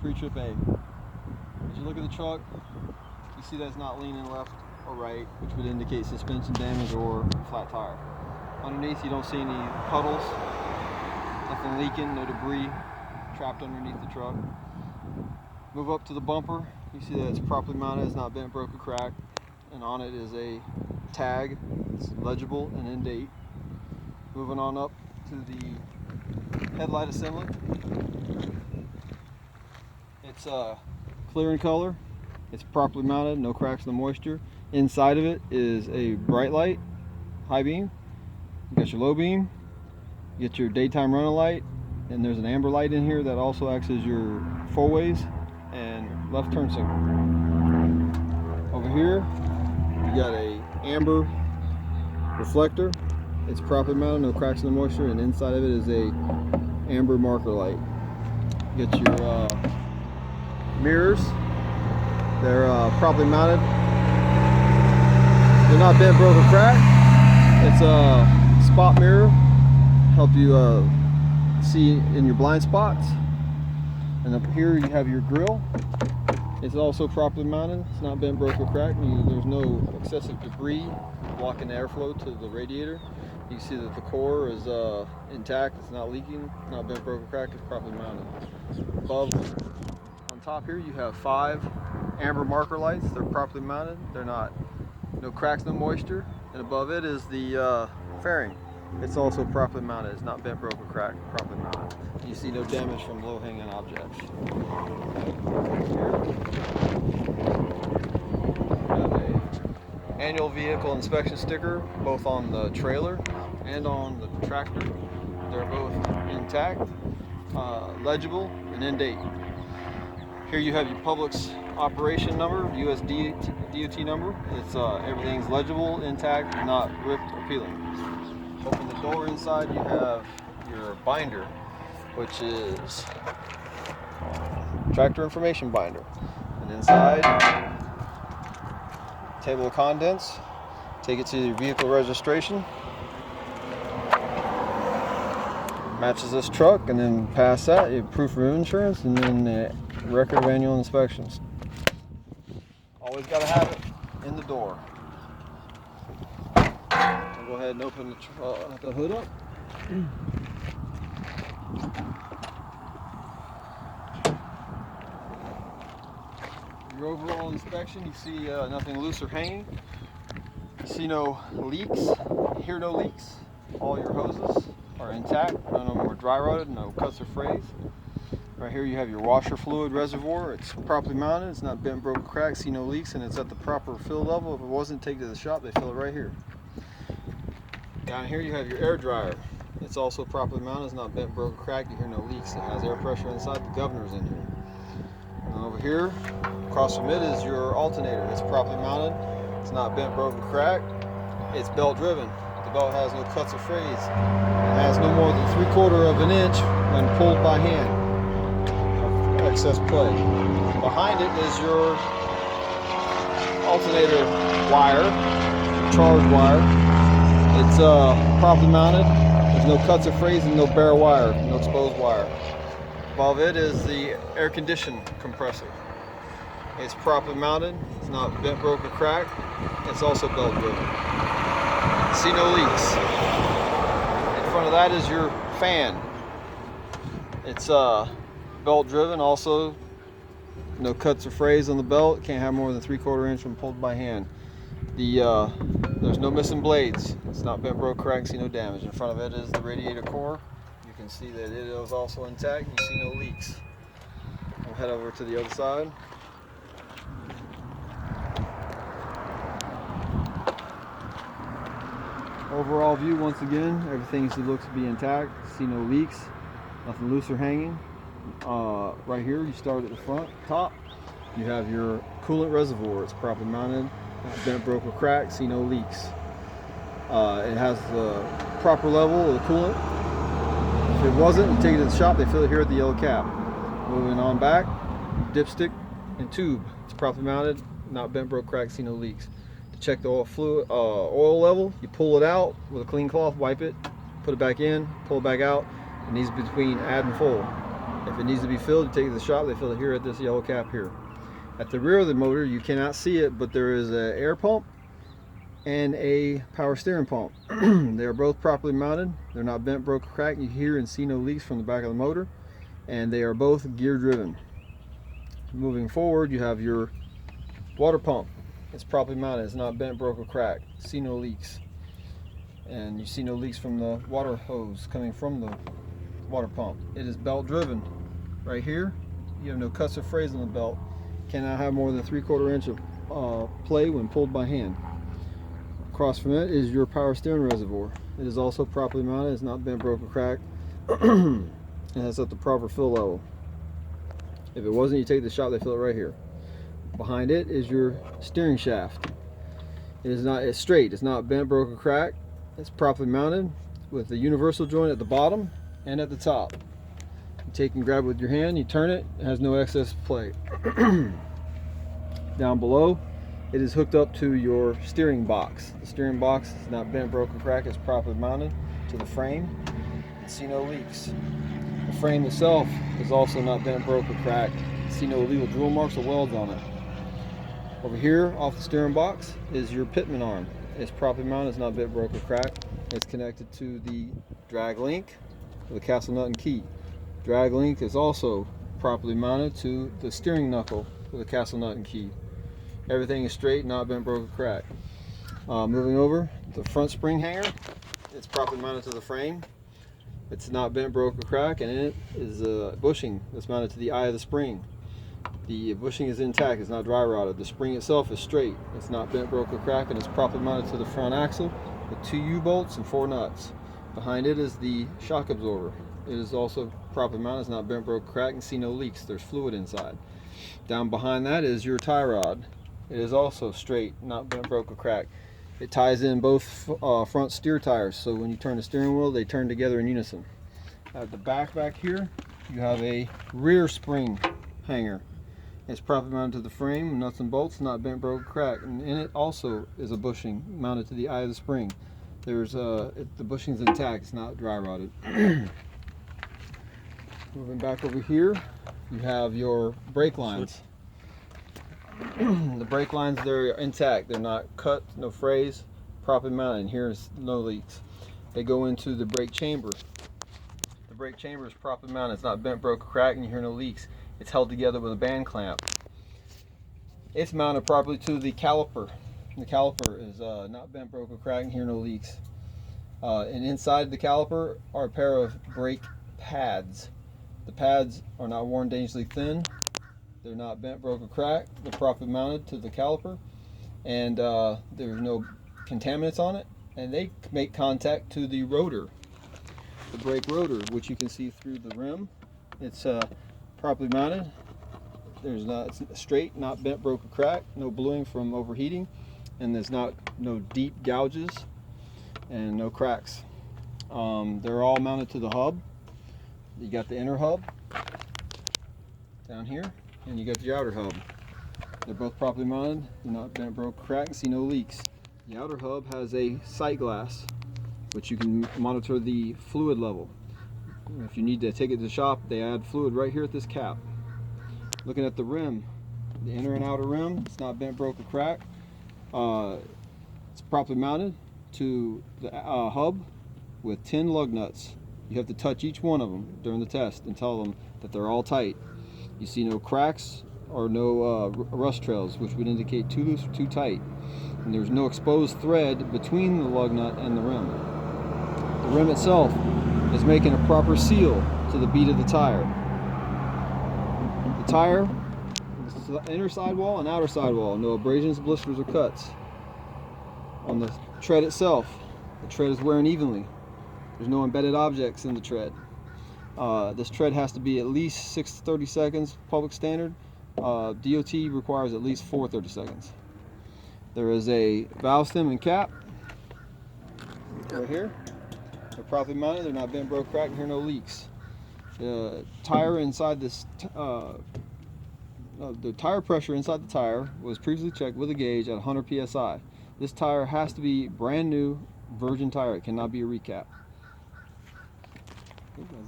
pre-trip A. As you look at the truck, you see that it's not leaning left or right, which would indicate suspension damage or flat tire. Underneath, you don't see any puddles, nothing leaking, no debris trapped underneath the truck. Move up to the bumper, you see that it's properly mounted, it's not bent, broke, or cracked, and on it is a tag. It's legible and in date. Moving on up to the headlight assembly. It's clear in color. It's properly mounted, no cracks, no moisture. Inside of it is a bright light, high beam. You got your low beam. You get your daytime running light, and there's an amber light in here that also acts as your four-ways and left turn signal. Over here, you got a amber reflector. It's properly mounted, no cracks, no moisture, and inside of it is a amber marker light. You get your mirrors. They're properly mounted. They're not bent, broke, or cracked. It's a spot mirror, help you see in your blind spots. And up here you have your grille. It's also properly mounted. It's not bent, broke, or cracked. There's no excessive debris blocking the airflow to the radiator. You can see that the core is intact. It's not leaking, not bent, broke, or cracked. It's properly mounted. Above, on top here, you have 5 amber marker lights. They're properly mounted. They're not, no cracks, no moisture. And above it is the fairing. It's also properly mounted. It's not bent, broke, or cracked. Properly mounted. You see no damage from low-hanging objects. Have a annual vehicle inspection sticker, both on the trailer and on the tractor. They're both intact, legible, and in date. Here you have your Publix operation number, US DOT number. It's everything's legible, intact, not ripped or peeling. Open the door inside, you have your binder, which is tractor information binder. And inside, table of contents. Take it to your vehicle registration. Matches this truck, and then past that, you have proof of insurance, and then the record of annual inspections. Always got to have it in the door. I'll go ahead and open the hood up. Your overall inspection, you see nothing loose or hanging. You see no leaks, hear no leaks. All your hoses are intact, none of them were dry rotted, no cuts or frays. Right here you have your washer fluid reservoir. It's properly mounted, it's not bent, broke, cracked, see no leaks, and it's at the proper fill level. If it wasn't, take it to the shop, they fill it right here. Down here you have your air dryer. It's also properly mounted, it's not bent, broke, cracked, you hear no leaks. It has air pressure inside, the governor's in here. And over here, across from it is your alternator. It's properly mounted, it's not bent, broken, cracked, it's belt driven. The belt has no cuts or frays. It has no more than 3/4 of an inch when pulled by hand of excess play. Behind it is your alternator wire, charge wire. It's properly mounted. There's no cuts or frays and no bare wire, no exposed wire. Above it is the air condition compressor. It's properly mounted. It's not bent, broke, or cracked. It's also belt driven. See no leaks. In front of that is your fan. It's belt driven. Also, no cuts or frays on the belt. Can't have more than 3/4 inch when pulled by hand. There's no missing blades. It's not bent, broke, cracked. See no damage. In front of it is the radiator core. You can see that it is also intact. You see no leaks. We'll head over to the other side. Overall view, once again, everything looks to be intact. See no leaks, nothing loose or hanging. Right here, you start at the front, top. You have your coolant reservoir. It's properly mounted, not bent, broke, or cracked. See no leaks. It has the proper level of the coolant. If it wasn't, you take it to the shop. They fill it here at the yellow cap. Moving on back, dipstick and tube. It's properly mounted, not bent, broke, cracked. See no leaks. Check the oil level. You pull it out with a clean cloth, wipe it, put it back in, pull it back out. It needs between add and full. If it needs to be filled, you take it to the shop, they fill it here at this yellow cap here. At the rear of the motor, you cannot see it, but there is an air pump and a power steering pump. They are both properly mounted. They're not bent, broke, or cracked. You hear and see no leaks from the back of the motor, and they are both gear driven. Moving forward, you have your water pump. It's properly mounted. It's not bent, broke, or cracked. See no leaks. And you see no leaks from the water hose coming from the water pump. It is belt driven. Right here, you have no cuts or frays on the belt. Cannot have more than 3/4 inch of play when pulled by hand. Across from it is your power steering reservoir. It is also properly mounted. It's not bent, broke, or cracked. And it's at the proper fill level. If it wasn't, you take it to the shop, they fill it right here. Behind it is your steering shaft. It's straight. It's not bent, broke, or cracked. It's properly mounted with the universal joint at the bottom and at the top. You take and grab it with your hand, you turn it, it has no excess play. Down below, it is hooked up to your steering box. The steering box is not bent, broke, or cracked. It's properly mounted to the frame. See no leaks. The frame itself is also not bent, broke, or cracked. See no illegal drill marks or welds on it. Over here, off the steering box, is your pitman arm. It's properly mounted. It's not bent, broke, or cracked. It's connected to the drag link with a castle nut and key. Drag link is also properly mounted to the steering knuckle with a castle nut and key. Everything is straight, not bent, broke, or cracked. Moving over, the front spring hanger, it's properly mounted to the frame. It's not bent, broke, or cracked, and in it is a bushing that's mounted to the eye of the spring. The bushing is intact, it's not dry rotted. The spring itself is straight, it's not bent, broke, or cracked, and it's properly mounted to the front axle with 2 U-bolts and 4 nuts. Behind it is the shock absorber. It is also properly mounted, it's not bent, broke, or cracked, and see no leaks. There's fluid inside. Down behind that is your tie rod. It is also straight, not bent, broke, or cracked. It ties in both front steer tires, so when you turn the steering wheel, they turn together in unison. At the back here, you have a rear spring hanger. It's properly mounted to the frame, nuts and bolts, not bent, broke, or cracked. And in it also is a bushing mounted to the eye of the spring. The bushing's intact, it's not dry rotted. Moving back over here, you have your brake lines. The brake lines, they're intact. They're not cut, no frays, properly mounted. And here's no leaks. They go into the brake chamber. The brake chamber is properly mounted. It's not bent, broke, or cracked, and you hear no leaks. It's held together with a band clamp. It's mounted properly to the caliper. The caliper is not bent, broke, or cracked, and you hear no leaks. And inside the caliper are a pair of brake pads. The pads are not worn dangerously thin. They're not bent, broke, or cracked. They're properly mounted to the caliper, and there's no contaminants on it. And they make contact to the rotor, the brake rotor, which you can see through the rim. It's properly mounted. It's straight, not bent, broke, or cracked. No bluing from overheating, and there's no deep gouges and no cracks. They're all mounted to the hub. You got the inner hub down here, and you got the outer hub. They're both properly mounted. They're not bent, broke, cracked, and see no leaks. The outer hub has a sight glass, which you can monitor the fluid level. If you need to take it to the shop, they add fluid right here at this cap. Looking at the rim, the inner and outer rim, it's not bent, broke, or cracked. It's properly mounted to the hub with 10 lug nuts. You have to touch each one of them during the test and tell them that they're all tight. You see no cracks or no rust trails, which would indicate too loose or too tight. And there's no exposed thread between the lug nut and the rim. The rim itself is making a proper seal to the bead of the tire. The tire, the inner sidewall and outer sidewall, no abrasions, blisters, or cuts. On the tread itself, the tread is wearing evenly. There's no embedded objects in the tread. This tread has to be at least 6 to 30 seconds, public standard. DOT requires at least 4 30 seconds. There is a valve stem and cap right here. They're properly mounted. They're not bent, broke, cracked, and here no leaks. The tire inside this, the tire pressure inside the tire was previously checked with a gauge at 100 psi. This tire has to be brand new, virgin tire. It cannot be a recap. I think that's it.